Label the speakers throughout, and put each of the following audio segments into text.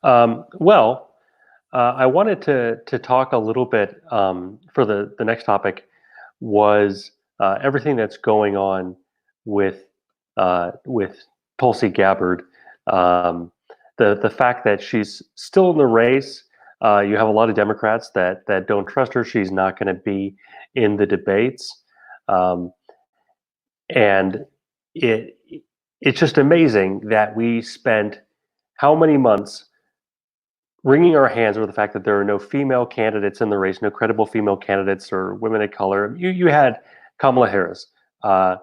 Speaker 1: Well, I wanted to talk a little bit for the next topic was everything that's going on with with Tulsi Gabbard. Um, the fact that she's still in the race. You have a lot of Democrats that don't trust her. She's not going to be in the debates, um, and it it's just amazing that we spent how many months wringing our hands over the fact that there are no female candidates in the race, no credible female candidates or women of color. You had Kamala Harris.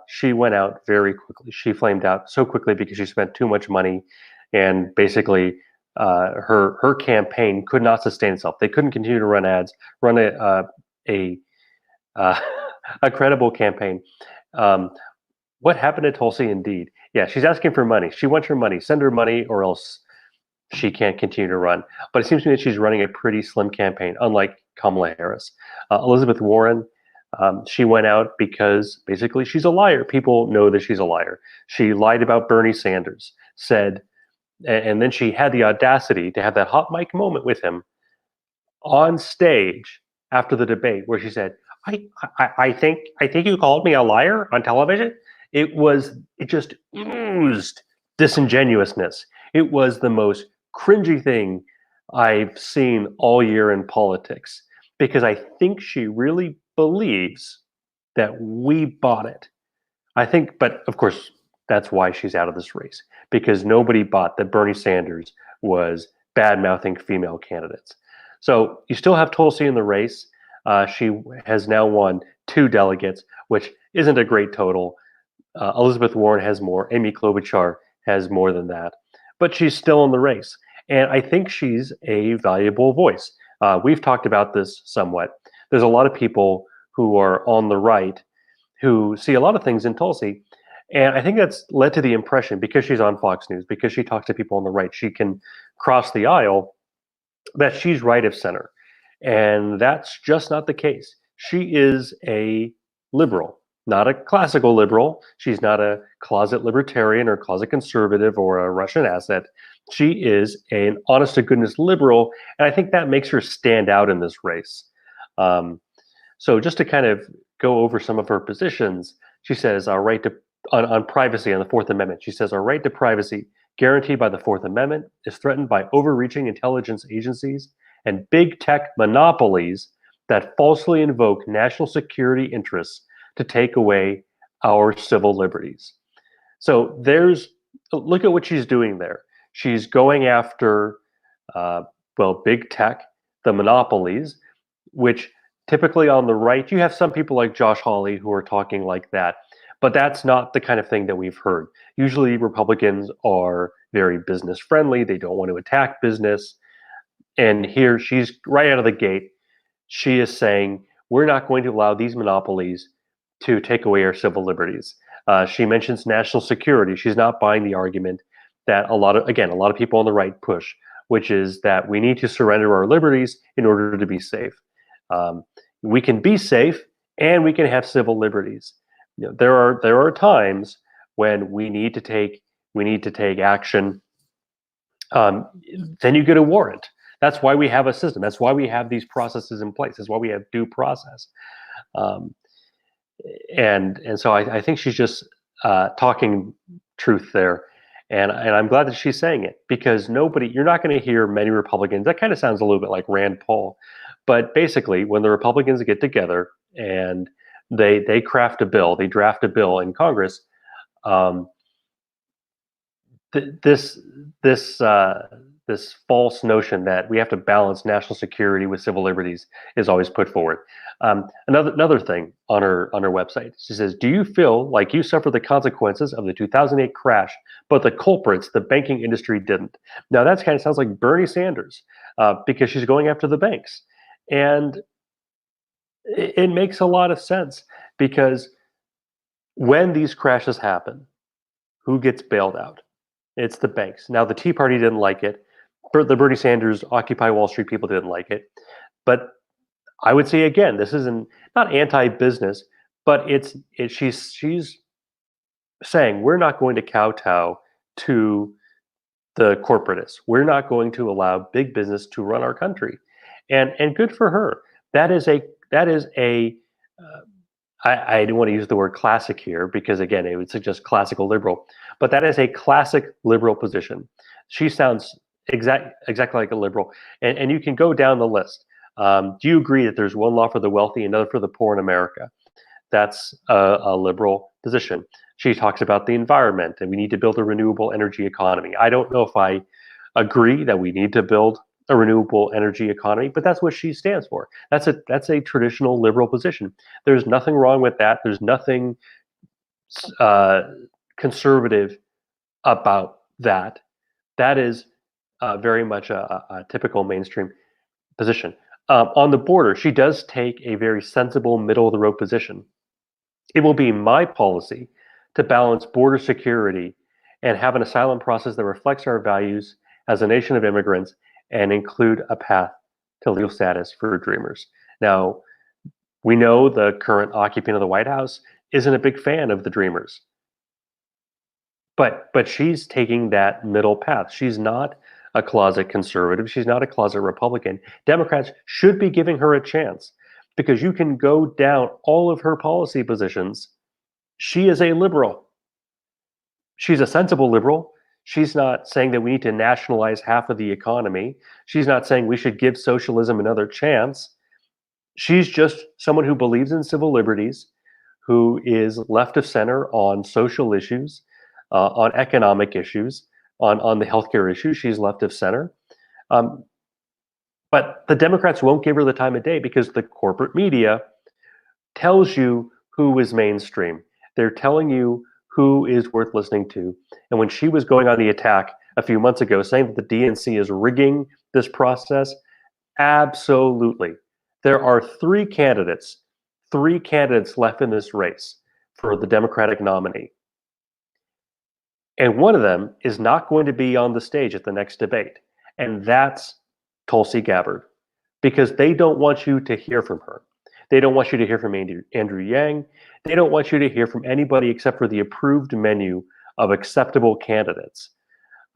Speaker 1: She went out very quickly. She flamed out so quickly because she spent too much money, and basically her campaign could not sustain itself. They couldn't continue to run ads, run a uh, a credible campaign. Um, what happened to Tulsi? Indeed, yeah, she's asking for money. She wants her money. Send her money, or else she can't continue to run. But it seems to me that she's running a pretty slim campaign, unlike Kamala Harris. Elizabeth Warren, she went out because basically she's a liar. People know that she's a liar. She lied about Bernie Sanders, said, and then she had the audacity to have that hot mic moment with him on stage after the debate where she said, I think you called me a liar on television. It just oozed disingenuousness. It was the most cringy thing I've seen all year in politics because I think she really believes that we bought it. I think, but of course, that's why she's out of this race because nobody bought that Bernie Sanders was bad mouthing female candidates. So you still have Tulsi in the race. She has now won two delegates, which isn't a great total. Elizabeth Warren has more. Amy Klobuchar has more than that, but she's still in the race, and I think she's a valuable voice. We've talked about this somewhat. There's a lot of people who are on the right who see a lot of things in Tulsi. And I think that's led to the impression because she's on Fox News, because she talks to people on the right, she can cross the aisle, that she's right of center. And that's just not the case. She is a liberal, not a classical liberal. She's not a closet libertarian or closet conservative or a Russian asset. She is an honest to goodness liberal. And I think that makes her stand out in this race. Um, so just to kind of go over some of her positions, she says our right to on privacy on the Fourth Amendment. She says our right to privacy guaranteed by the Fourth Amendment is threatened by overreaching intelligence agencies and big tech monopolies that falsely invoke national security interests to take away our civil liberties. So there's look at what she's doing there. She's going after uh, big tech, the monopolies, which typically on the right, you have some people like Josh Hawley who are talking like that, but that's not the kind of thing that we've heard. Usually, Republicans are very business friendly, they don't want to attack business. And here she's right out of the gate. She is saying, we're not going to allow these monopolies to take away our civil liberties. She mentions national security. She's not buying the argument that a lot of people on the right push, which is that we need to surrender our liberties in order to be safe. Um, we can be safe and we can have civil liberties. You know, there are times when we need to take action. Um, then you get a warrant. That's why we have a system. That's why we have these processes in place. That's why we have due process. Um, and so I think she's just talking truth there, and I'm glad that she's saying it because you're not going to hear many Republicans. That kind of sounds a little bit like Rand Paul, but basically, when the Republicans get together and they craft a bill, they draft a bill in Congress. Um, th- this this this false notion that we have to balance national security with civil liberties is always put forward. Another thing on her website, she says, "Do you feel like you suffered the consequences of the 2008 crash, but the culprits, the banking industry, didn't?" Now that kind of sounds like Bernie Sanders because she's going after the banks, and it makes a lot of sense because when these crashes happen, who gets bailed out? It's the banks. Now, the Tea Party didn't like it. The Bernie Sanders, Occupy Wall Street people didn't like it. But I would say again, this isn't not anti-business, but she's saying we're not going to kowtow to the corporatists. We're not going to allow big business to run our country, and good for her. That is a uh, I don't want to use the word classic here because again it would suggest classical liberal, but that is a classic liberal position. She sounds exactly like a liberal, and you can go down the list. Do you agree that there's one law for the wealthy, another for the poor in America? That's a liberal position. She talks about the environment and we need to build a renewable energy economy. I don't know if I agree that we need to build a renewable energy economy, but that's what she stands for. That's a traditional liberal position. There's nothing wrong with that. There's nothing uh, conservative about that. That is very much a typical mainstream position. On the border, she does take a very sensible middle of the road position. It will be my policy to balance border security and have an asylum process that reflects our values as a nation of immigrants and include a path to legal status for dreamers. Now, we know the current occupant of the White House isn't a big fan of the dreamers, but she's taking that middle path. She's not a closet conservative. She's not a closet Republican. Democrats should be giving her a chance because you can go down all of her policy positions. She is a liberal. She's a sensible liberal. She's not saying that we need to nationalize half of the economy. She's not saying we should give socialism another chance. She's just someone who believes in civil liberties, who is left of center on social issues, on economic issues, on the healthcare issue. She's left of center. Um, but the Democrats won't give her the time of day because the corporate media tells you who is mainstream. They're telling you who is worth listening to. And when she was going on the attack a few months ago, saying that the DNC is rigging this process, absolutely. There are three candidates left in this race for the Democratic nominee. And one of them is not going to be on the stage at the next debate. And that's Tulsi Gabbard, because they don't want you to hear from her. They don't want you to hear from Andrew Yang. They don't want you to hear from anybody except for the approved menu of acceptable candidates.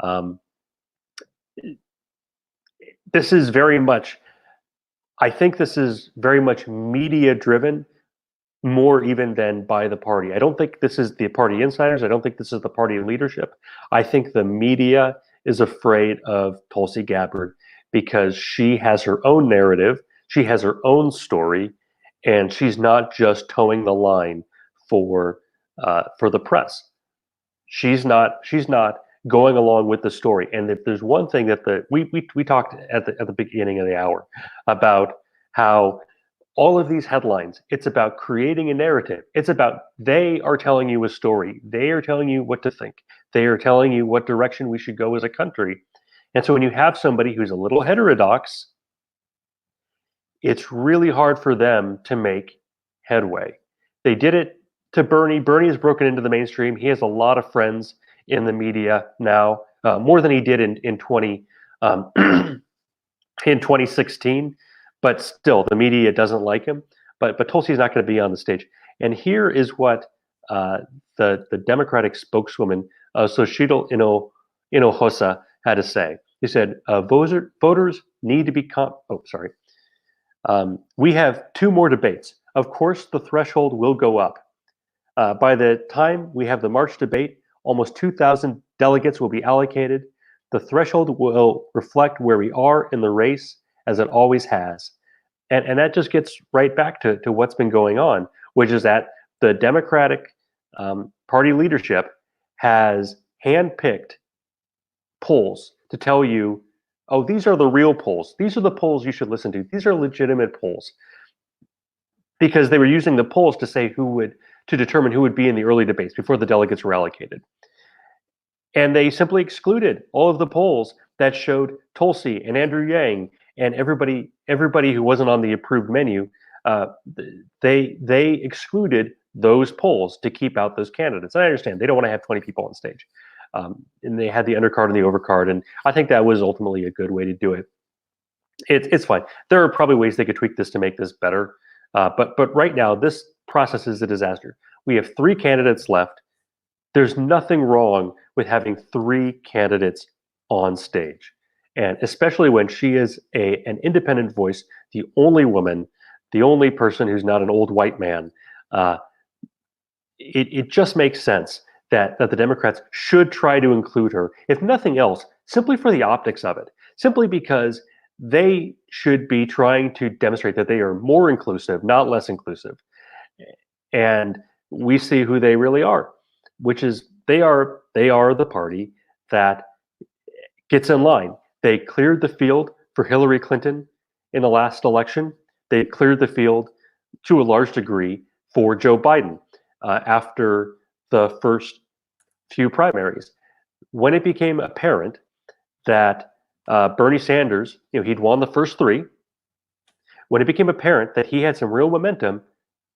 Speaker 1: Um, this is very much, I think this is very much media driven, more even than by the party. I don't think this is the party insiders. I don't think this is the party leadership. I think the media is afraid of Tulsi Gabbard because she has her own narrative, she has her own story, and she's not just towing the line for the press. She's not going along with the story. And if there's one thing that we talked at the beginning of the hour about how all of these headlines, it's about creating a narrative. It's about they are telling you a story. They are telling you what to think. They are telling you what direction we should go as a country. And so when you have somebody who's a little heterodox, it's really hard for them to make headway. They did it to Bernie. Bernie has broken into the mainstream. He has a lot of friends in the media now, more than he did in 2016. But still, the media doesn't like him. But Tulsi's not going to be on the stage. And here is what the Democratic spokeswoman, Xochitl Hinojosa, had to say. He said, voters need to be we have two more debates. Of course, the threshold will go up. By the time we have the March debate, almost 2,000 delegates will be allocated. The threshold will reflect where we are in the race, as it always has. And that just gets right back to what's been going on, which is that the Democratic Party leadership has handpicked polls to tell you, oh, these are the real polls. These are the polls you should listen to. These are legitimate polls. Because they were using the polls to determine who would be in the early debates before the delegates were allocated. And they simply excluded all of the polls that showed Tulsi and Andrew Yang and everybody who wasn't on the approved menu. They excluded those polls to keep out those candidates. I understand they don't want to have 20 people on stage. And they had the undercard and the overcard, and I think that was ultimately a good way to do it. It's fine. There are probably ways they could tweak this to make this better, but right now this process is a disaster. We have three candidates left. There's nothing wrong with having three candidates on stage. And especially when she is an independent voice, the only woman, the only person who's not an old white man, uh, it just makes sense that the Democrats should try to include her, if nothing else, simply for the optics of it, simply because they should be trying to demonstrate that they are more inclusive, not less inclusive. And we see who they really are, which is they are the party that gets in line. They cleared the field for Hillary Clinton in the last election. They cleared the field to a large degree for Joe Biden after the first few primaries. When it became apparent that Bernie Sanders, he'd won the first three, when it became apparent that he had some real momentum,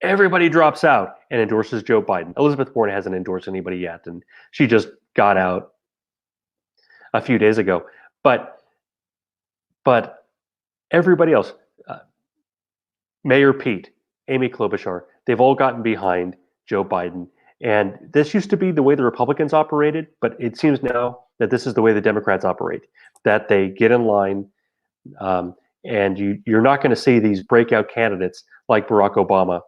Speaker 1: everybody drops out and endorses Joe Biden. Elizabeth Warren hasn't endorsed anybody yet, and she just got out a few days ago. But everybody else, uh, Mayor Pete, Amy Klobuchar, they've all gotten behind Joe Biden. And this used to be the way the Republicans operated, but it seems now that this is the way the Democrats operate, that they get in line, and you're not going to see these breakout candidates like Barack Obama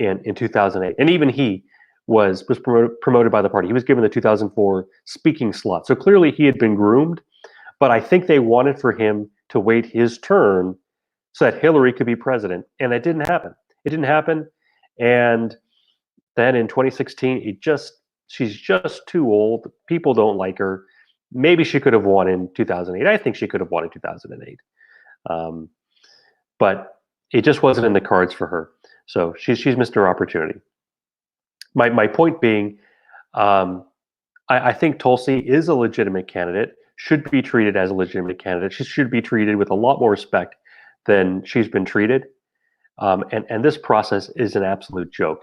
Speaker 1: in 2008. And even he was promoted by the party. He was given the 2004 speaking slot. So clearly he had been groomed, but I think they wanted for him to wait his turn so that Hillary could be president. And that didn't happen. It didn't happen. And then in 2016, she's just too old. People don't like her. Maybe she could have won in 2008. I think she could have won in 2008. But it just wasn't in the cards for her. So she's missed her opportunity. My point being, I think Tulsi is a legitimate candidate, should be treated as a legitimate candidate. She should be treated with a lot more respect than she's been treated. And this process is an absolute joke.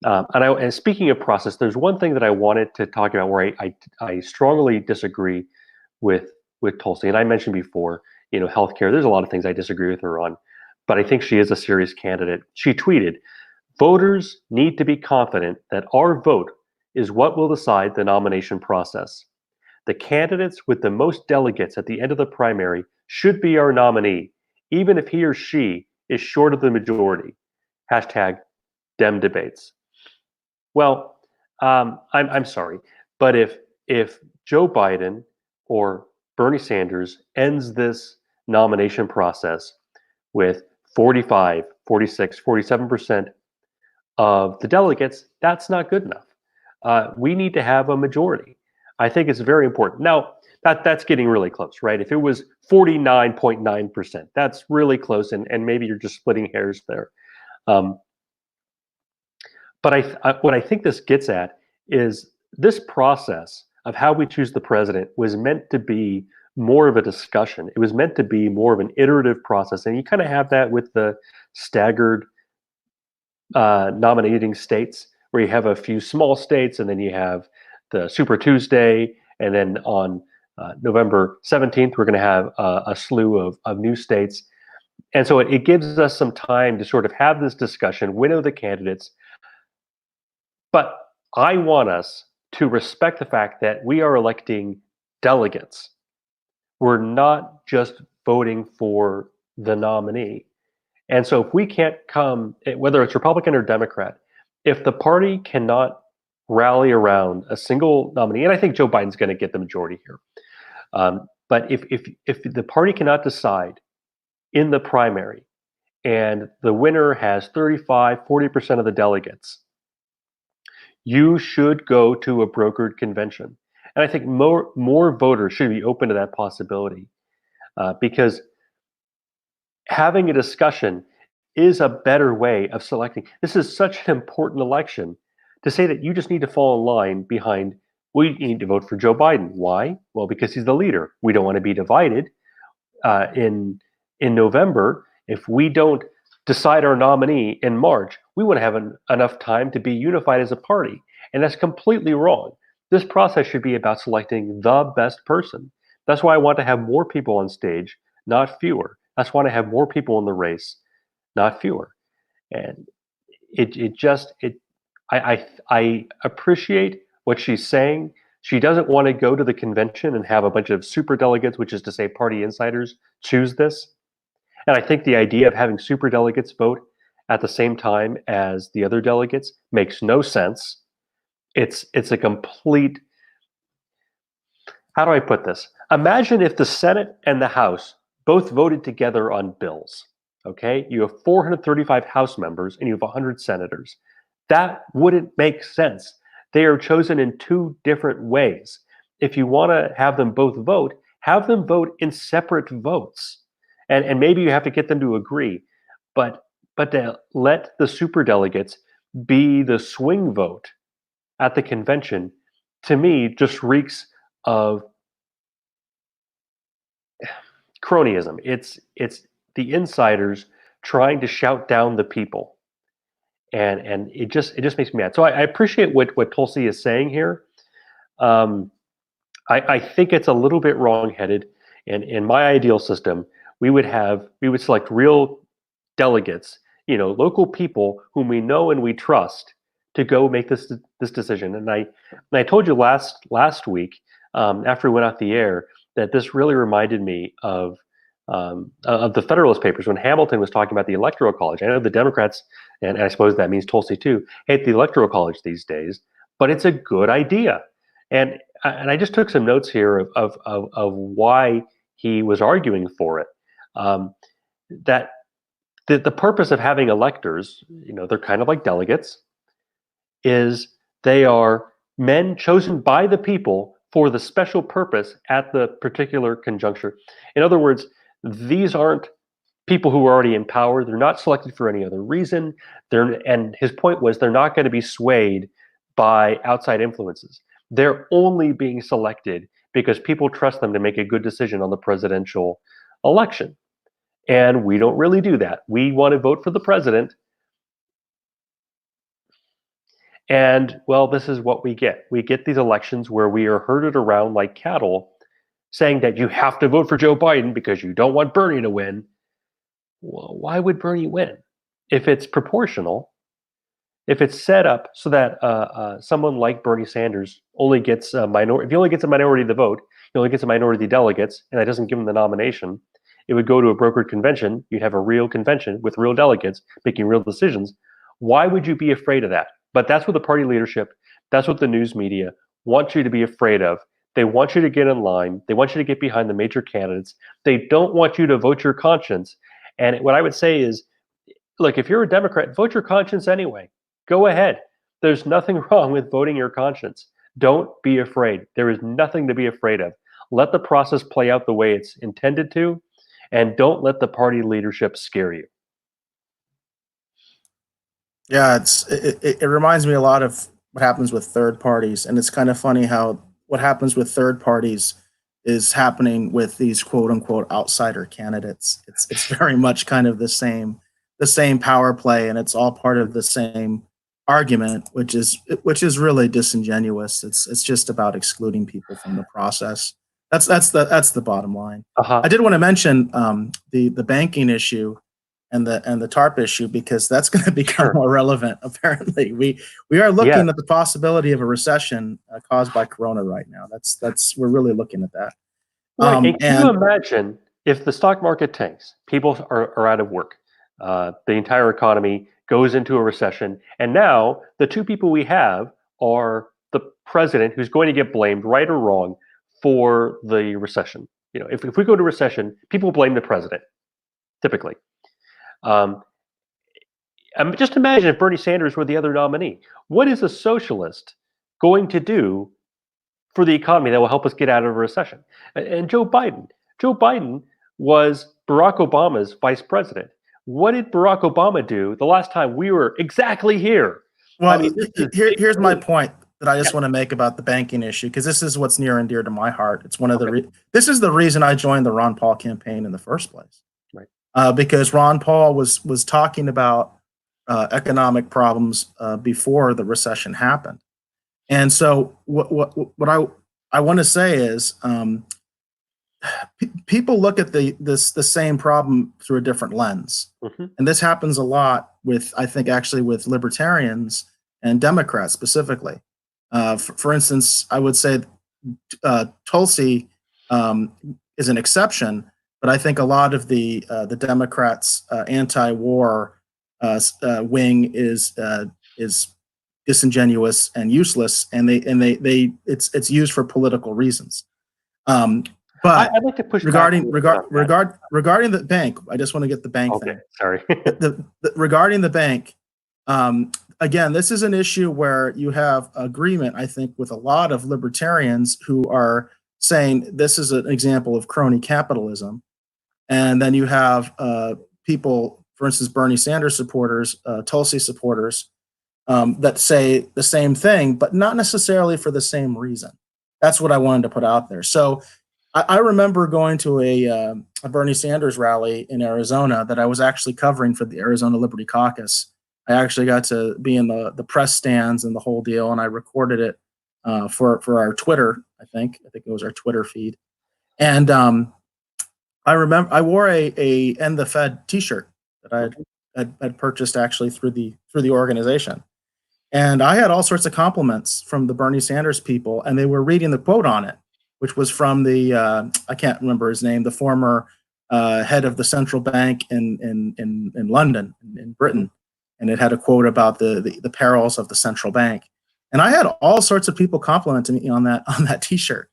Speaker 1: And speaking of process, there's one thing that I wanted to talk about where I strongly disagree with Tulsi. And I mentioned before, healthcare. There's a lot of things I disagree with her on, but I think she is a serious candidate. She tweeted, "Voters need to be confident that our vote is what will decide the nomination process. The candidates with the most delegates at the end of the primary should be our nominee, even if he or she is short of the majority. Hashtag Dem debates." Well, I'm sorry, but if Joe Biden or Bernie Sanders ends this nomination process with 45, 46, 47% of the delegates, that's not good enough. We need to have a majority. I think it's very important. Now, that's getting really close, right? If it was 49.9%, that's really close, and maybe you're just splitting hairs there. But what I think this gets at is this process of how we choose the president was meant to be more of a discussion. It was meant to be more of an iterative process. And you kind of have that with the staggered nominating states, where you have a few small states and then you have the Super Tuesday. And then on November 17th, we're going to have a slew of new states. And so it gives us some time to sort of have this discussion, winnow the candidates. But I want us to respect the fact that we are electing delegates. We're not just voting for the nominee. And so if we can't come, whether it's Republican or Democrat, if the party cannot rally around a single nominee, and I think Joe Biden's going to get the majority here, but if the party cannot decide in the primary and the winner has 35, 40% of the delegates, you should go to a brokered convention. And I think more voters should be open to that possibility, because having a discussion is a better way of selecting. This is such an important election to say that you just need to fall in line behind, we need to vote for Joe Biden. Why? Well, because he's the leader. We don't want to be divided in November. If we don't decide our nominee in March, we want to have enough time to be unified as a party. And that's completely wrong. This process should be about selecting the best person. That's why I want to have more people on stage, not fewer. That's why I have more people in the race, not fewer. And I appreciate what she's saying. She doesn't want to go to the convention and have a bunch of super delegates, which is to say party insiders, choose this. And I think the idea of having super delegates vote at the same time as the other delegates makes no sense. It's a complete, how do I put this? Imagine if the Senate and the House both voted together on bills. Okay, you have 435 House members and you have 100 senators. That wouldn't make sense. They are chosen in two different ways. If you want to have them vote in separate votes. And maybe you have to get them to agree. But to let the superdelegates be the swing vote at the convention, to me, just reeks of cronyism. It's the insiders trying to shout down the people, and it just makes me mad. So I appreciate what Tulsi is saying here. I think it's a little bit wrong-headed. And in my ideal system, we would select real delegates, local people whom we know and we trust to go make this decision. And I told you last week, after we went off the air, that this really reminded me of the Federalist Papers when Hamilton was talking about the Electoral College. I know the Democrats, and I suppose that means Tulsi too, hate the Electoral College these days, but it's a good idea. And I just took some notes here of why he was arguing for it. That the purpose of having electors, they're kind of like delegates, is they are men chosen by the people for the special purpose at the particular conjuncture. In other words, these aren't people who are already in power. They're not selected for any other reason. And his point was they're not going to be swayed by outside influences. They're only being selected because people trust them to make a good decision on the presidential election. And we don't really do that. We want to vote for the president. And, well, this is what we get. We get these elections where we are herded around like cattle, saying that you have to vote for Joe Biden because you don't want Bernie to win. Well, why would Bernie win? If it's proportional, if it's set up so that someone like Bernie Sanders only gets a minority, if he only gets a minority of the vote, he only gets a minority of the delegates, and that doesn't give him the nomination, it would go to a brokered convention. You'd have a real convention with real delegates making real decisions. Why would you be afraid of that? But that's what the party leadership, that's what the news media want you to be afraid of. They want you to get in line. They want you to get behind the major candidates. They don't want you to vote your conscience. And what I would say is, look, if you're a Democrat, vote your conscience anyway. Go ahead. There's nothing wrong with voting your conscience. Don't be afraid. There is nothing to be afraid of. Let the process play out the way it's intended to, and don't let the party leadership scare you.
Speaker 2: Yeah, it reminds me a lot of what happens with third parties, and it's kind of funny how what happens with third parties is happening with these quote unquote outsider candidates. It's very much kind of the same power play, and it's all part of the same argument, which is really disingenuous. It's just about excluding people from the process. That's the bottom line. I did want to mention the banking issue and the TARP issue, because that's going to become more relevant. Apparently, we are looking at the possibility of a recession caused by Corona right now. We're really looking at that.
Speaker 1: Right. And can you imagine if the stock market tanks, people are out of work, the entire economy goes into a recession, and now the two people we have are the president, who's going to get blamed, right or wrong, for the recession. If we go to recession, people blame the president, typically. Just imagine if Bernie Sanders were the other nominee. What is a socialist going to do for the economy that will help us get out of a recession? And Joe Biden was Barack Obama's vice president. What did Barack Obama do the last time we were exactly here?
Speaker 2: Well, here's my point that I just want to make about the banking issue, because this is what's near and dear to my heart. It's one of this is the reason I joined the Ron Paul campaign in the first place. Right. Because Ron Paul was talking about economic problems before the recession happened. And so what I want to say is people look at the same problem through a different lens. Mm-hmm. And this happens a lot I think actually with libertarians and Democrats specifically. For instance, I would say Tulsi is an exception, but I think a lot of the Democrats' anti-war wing is disingenuous and useless, and it's used for political reasons. But
Speaker 1: I'd like to push back
Speaker 2: regarding the bank, I just want to get the bank thing.
Speaker 1: Sorry.
Speaker 2: Regarding the bank, again, this is an issue where you have agreement, I think, with a lot of libertarians who are saying this is an example of crony capitalism. And then you have people, for instance, Bernie Sanders supporters, Tulsi supporters, that say the same thing, but not necessarily for the same reason. That's what I wanted to put out there. So I remember going to a Bernie Sanders rally in Arizona that I was actually covering for the Arizona Liberty Caucus. I actually got to be in the press stands and the whole deal, and I recorded it for our Twitter. I think it was our Twitter feed. And I remember I wore a End the Fed T-shirt that I had purchased actually through the organization, and I had all sorts of compliments from the Bernie Sanders people, and they were reading the quote on it, which was from the I can't remember his name, the former head of the central bank in London, in Britain, and it had a quote about the perils of the central bank. And I had all sorts of people complimenting me on that T-shirt.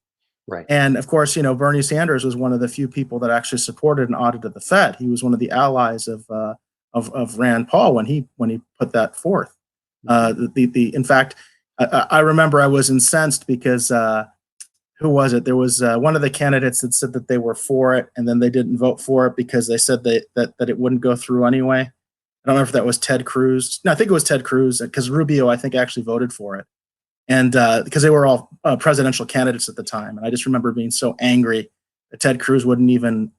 Speaker 1: Right.
Speaker 2: And of course, Bernie Sanders was one of the few people that actually supported and audited the Fed. He was one of the allies of Rand Paul when he put that forth. In fact, I remember I was incensed because who was it? There was one of the candidates that said that they were for it, and then they didn't vote for it because they said that it wouldn't go through anyway. I don't know if that was Ted Cruz. No, I think it was Ted Cruz, because Rubio, I think, actually voted for it. And because they were all presidential candidates at the time. And I just remember being so angry that Ted Cruz wouldn't even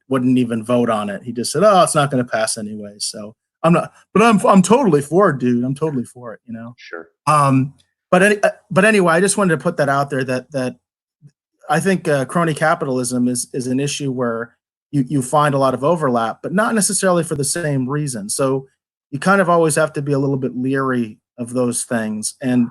Speaker 2: vote on it. He just said, "Oh, it's not going to pass anyway." So I'm totally for it, dude. I'm totally for it,
Speaker 1: Sure.
Speaker 2: But anyway, I just wanted to put that out there that I think crony capitalism is an issue where you find a lot of overlap, but not necessarily for the same reason. So you kind of always have to be a little bit leery of those things. And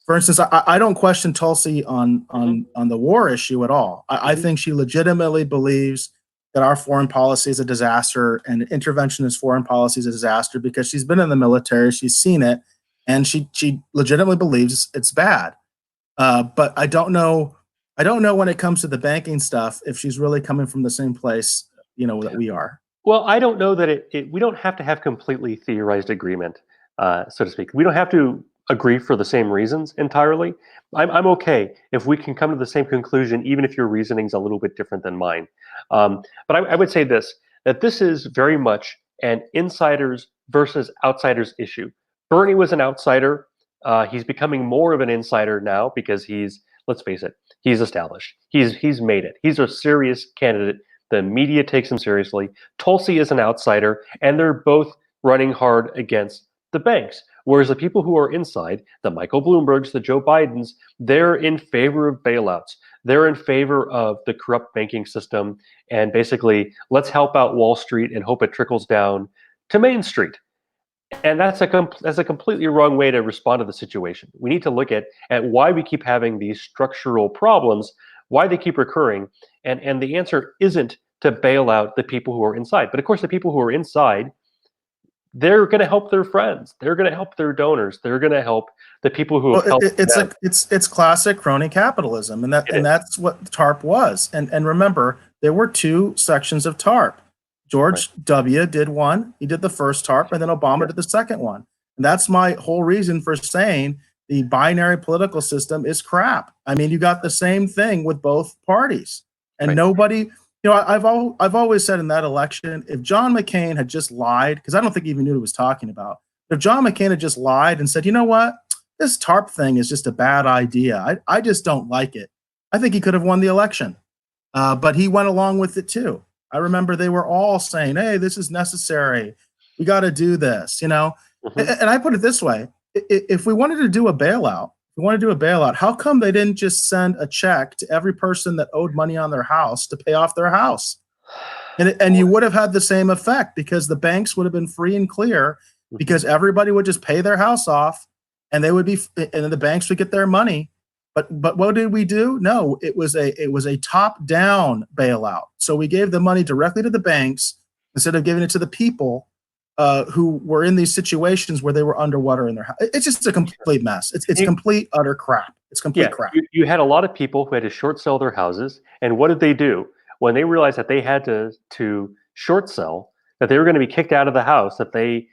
Speaker 2: for instance, I don't question Tulsi on the war issue at all. I think she legitimately believes that our foreign policy is a disaster and interventionist foreign policy is a disaster because she's been in the military, she's seen it, and she legitimately believes it's bad. But I don't know when it comes to the banking stuff if she's really coming from the same place, that we are.
Speaker 1: Well, I don't know that we don't have to have completely theorized agreement, so to speak. We don't have to agree for the same reasons entirely. I'm okay if we can come to the same conclusion, even if your reasoning's a little bit different than mine. But I would say that this is very much an insiders versus outsiders issue. Bernie was an outsider. He's becoming more of an insider now because let's face it, he's established. He's made it. He's a serious candidate. The media takes him seriously. Tulsi is an outsider, and they're both running hard against the banks. Whereas the people who are inside, the Michael Bloombergs, the Joe Bidens, they're in favor of bailouts. They're in favor of the corrupt banking system, and basically, let's help out Wall Street and hope it trickles down to Main Street. And that's a completely wrong way to respond to the situation. We need to look at why we keep having these structural problems, why they keep recurring, and the answer isn't to bail out the people who are inside. But of course, the people who are inside, they're going to help their friends. They're going to help their donors. They're going to help the people who have helped them.
Speaker 2: It's classic crony capitalism, and that's what TARP was. And remember, there were two sections of TARP. George W. did one. He did the first TARP, and then Obama did the second one. And that's my whole reason for saying the binary political system is crap. I mean, you got the same thing with both parties, and nobody. I've always said in that election, if John McCain had just lied, because I don't think he even knew what he was talking about. If John McCain had just lied and said, "You know what, this TARP thing is just a bad idea. I just don't like it," I think he could have won the election. But he went along with it too. I remember they were all saying, "Hey, this is necessary. We got to do this," And I put it this way: if we wanted to do a bailout, how come they didn't just send a check to every person that owed money on their house to pay off their house? And you would have had the same effect because the banks would have been free and clear because everybody would just pay their house off and and the banks would get their money. But what did we do? No, it was a top down bailout. So we gave the money directly to the banks instead of giving it to the people who were in these situations where they were underwater in their house. It's just a complete mess. It's
Speaker 1: You,
Speaker 2: complete utter crap. It's complete
Speaker 1: yeah,
Speaker 2: crap.
Speaker 1: you had a lot of people who had to short sell their houses, and what did they do when they realized that they had to short sell, that they were going to be kicked out of the house, that they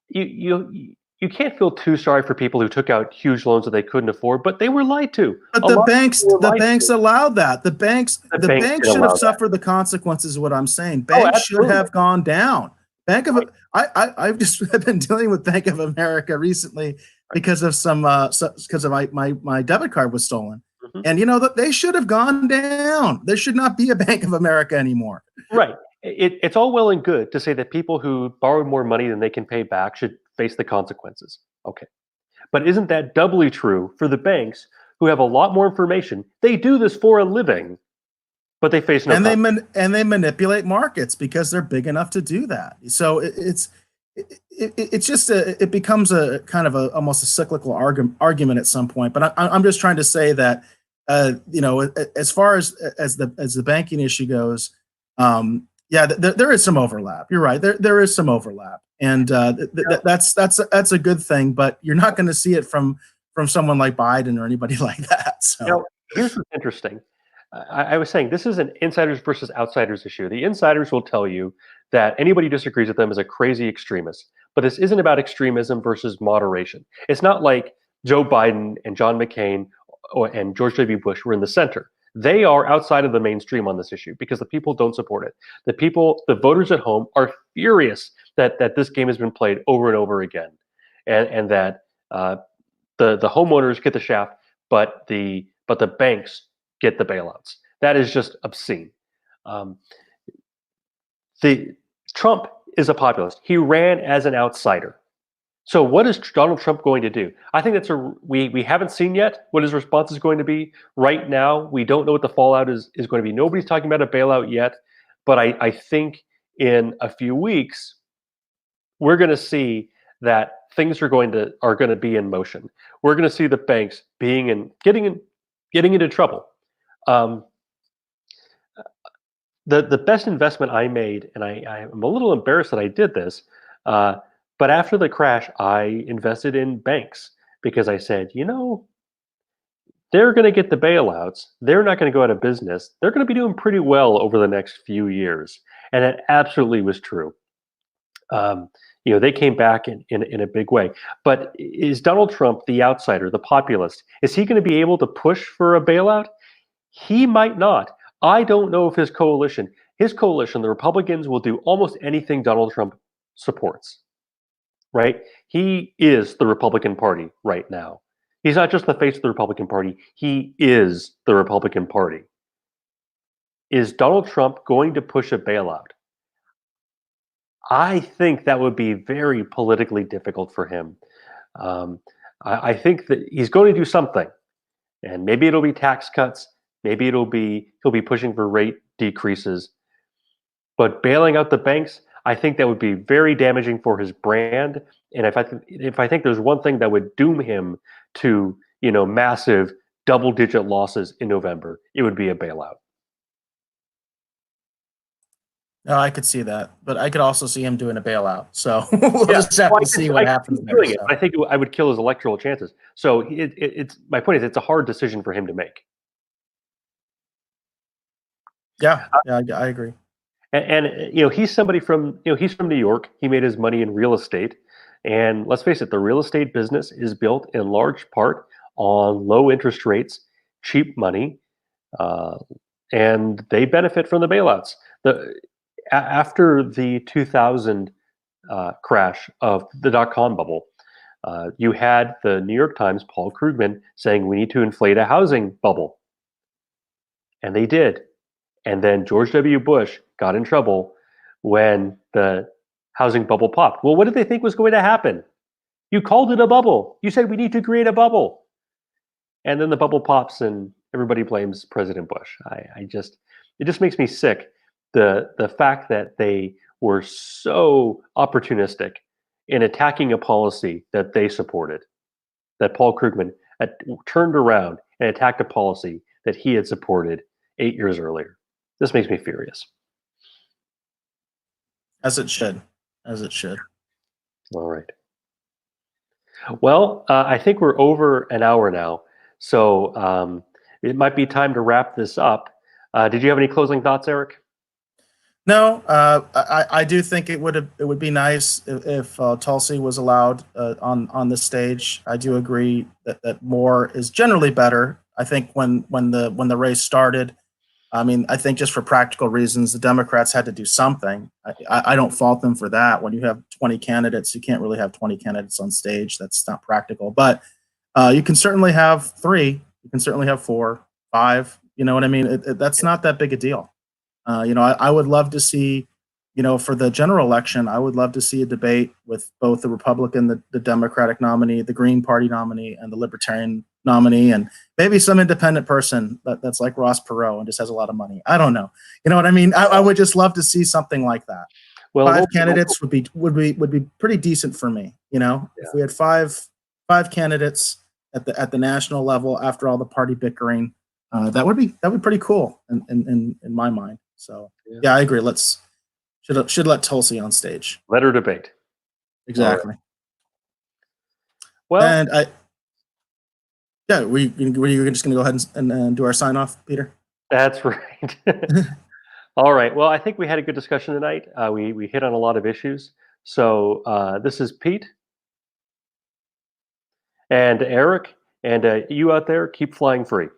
Speaker 1: you can't feel too sorry for people who took out huge loans that they couldn't afford, but they were lied to.
Speaker 2: But
Speaker 1: A lot of people were
Speaker 2: the
Speaker 1: lied
Speaker 2: banks
Speaker 1: to.
Speaker 2: allowed that.
Speaker 1: The
Speaker 2: The
Speaker 1: banks
Speaker 2: banks
Speaker 1: did
Speaker 2: should have
Speaker 1: allow that.
Speaker 2: suffered the consequences. Is what I'm saying.
Speaker 1: Oh,
Speaker 2: Banks should
Speaker 1: absolutely.
Speaker 2: have gone down. Bank of
Speaker 1: Right,
Speaker 2: I've just I've been dealing with Bank of America recently
Speaker 1: right.
Speaker 2: because of some because of my debit card was stolen,
Speaker 1: Mhm.
Speaker 2: and you know that they should have gone down. There should not be a Bank of America anymore.
Speaker 1: Right. It's all well and good to say that people who borrowed more money than they can pay back should face the consequences. Okay. But isn't that doubly true for the banks who have a lot more information? They do this for a living, but they face no
Speaker 2: And
Speaker 1: consequences.
Speaker 2: and they manipulate markets because they're big enough to do that. So it's just it becomes a kind of a almost a cyclical argument at some point. But I'm just trying to say that you know, as far as the banking issue goes, yeah, there is some overlap. You're right. There is some overlap, and that's a good thing. But you're not going to see it from someone like Biden or anybody like that. So
Speaker 1: Now, here's what's interesting. I was saying this is an insiders versus outsiders issue. The insiders will tell you that anybody who disagrees with them is a crazy extremist. But this isn't about extremism versus moderation. It's not like Joe Biden and John McCain and George W. Bush were in the center. They are outside of the mainstream on this issue because the people don't support it. The people, the voters at home, are furious that this game has been played over and over again, and that uh, the homeowners get the shaft, but the banks get the bailouts. That is just obscene. Um, the Trump is a populist. He ran as an outsider. So what is Donald Trump going to do? I think that's we haven't seen yet what his response is going to be. Right now, we don't know what the fallout is going to be. Nobody's talking about a bailout yet, but I think in a few weeks we're going to see that things are going to be in motion. We're going to see the banks getting into trouble. Um, the best investment I made, and I'm a little embarrassed that I did this, uh, but after the crash, I invested in banks because I said, you know, they're going to get the bailouts. They're not going to go out of business. They're going to be doing pretty well over the next few years, and it absolutely was true. Um, you know, they came back in a big way. But is Donald Trump the outsider, the populist? Is he going to be able to push for a bailout? He might not. I don't know if his coalition, the Republicans, will do almost anything Donald Trump supports, right? He is the Republican Party right now. He's not just the face of the Republican Party, he is the Republican Party. Is Donald Trump going to push a bailout? I think that would be very politically difficult for him. Um, I think that he's going to do something, and maybe it'll be tax cuts. Maybe he'll be pushing for rate decreases. But bailing out the banks, I think that would be very damaging for his brand. And if I think there's one thing that would doom him to massive double-digit losses in November, it would be a bailout.
Speaker 2: no, I could see that, but I could also see him doing a bailout. So we'll
Speaker 1: Yeah,
Speaker 2: just have
Speaker 1: well,
Speaker 2: to see
Speaker 1: I
Speaker 2: what
Speaker 1: could see
Speaker 2: happens
Speaker 1: him
Speaker 2: there.
Speaker 1: doing it,
Speaker 2: So
Speaker 1: but I think I would kill his electoral chances. So it's my point is it's a hard decision for him to make.
Speaker 2: yeah, yeah, I agree.
Speaker 1: He's somebody from he's from New York. He made his money in real estate, and let's face it, the real estate business is built in large part on low interest rates, cheap money, uh, and they benefit from the bailouts. After the 2000 crash of the dot-com bubble, you had the New York Times, Paul Krugman, saying we need to inflate a housing bubble, and they did. And then George W. Bush got in trouble when the housing bubble popped. Well, what did they think was going to happen? You called it a bubble. You said we need to create a bubble. And then the bubble pops and everybody blames President Bush. It just makes me sick. The fact that they were so opportunistic in attacking a policy that they supported, that Paul Krugman turned around and attacked a policy that he had supported 8 years earlier. This makes me furious.
Speaker 2: As it should. As it should.
Speaker 1: All right. Well, I think we're over an hour now, so it might be time to wrap this up. Did you have any closing thoughts, Eric?
Speaker 2: No, I do think it would be nice if Tulsi was allowed on this stage. I do agree that more is generally better. I think when the race started, I mean, I think just for practical reasons, the Democrats had to do something. I don't fault them for that. When you have 20 candidates, you can't really have 20 candidates on stage. That's not practical. But you can certainly have 3. You can certainly have 4, 5. You know what I mean? That's not that big a deal. I would love to see, for the general election, I would love to see a debate with both the Republican, the Democratic nominee, the Green Party nominee, and the Libertarian nominee, and maybe some independent person that's like Ross Perot and just has a lot of money. I don't know. You know what I mean? I would just love to see something like that.
Speaker 1: Well,
Speaker 2: 5 candidates would be pretty decent for me. If we had five candidates at the national level after all the party bickering, that would be pretty cool in my mind. So yeah, I agree. Should let Tulsi on stage.
Speaker 1: Let her debate.
Speaker 2: Exactly.
Speaker 1: Right. Well,
Speaker 2: and were you just going to go ahead and do our sign off, Peter?
Speaker 1: That's right. All right. Well, I think we had a good discussion tonight. We hit on a lot of issues. So this is Pete and Eric, and you out there, keep flying free.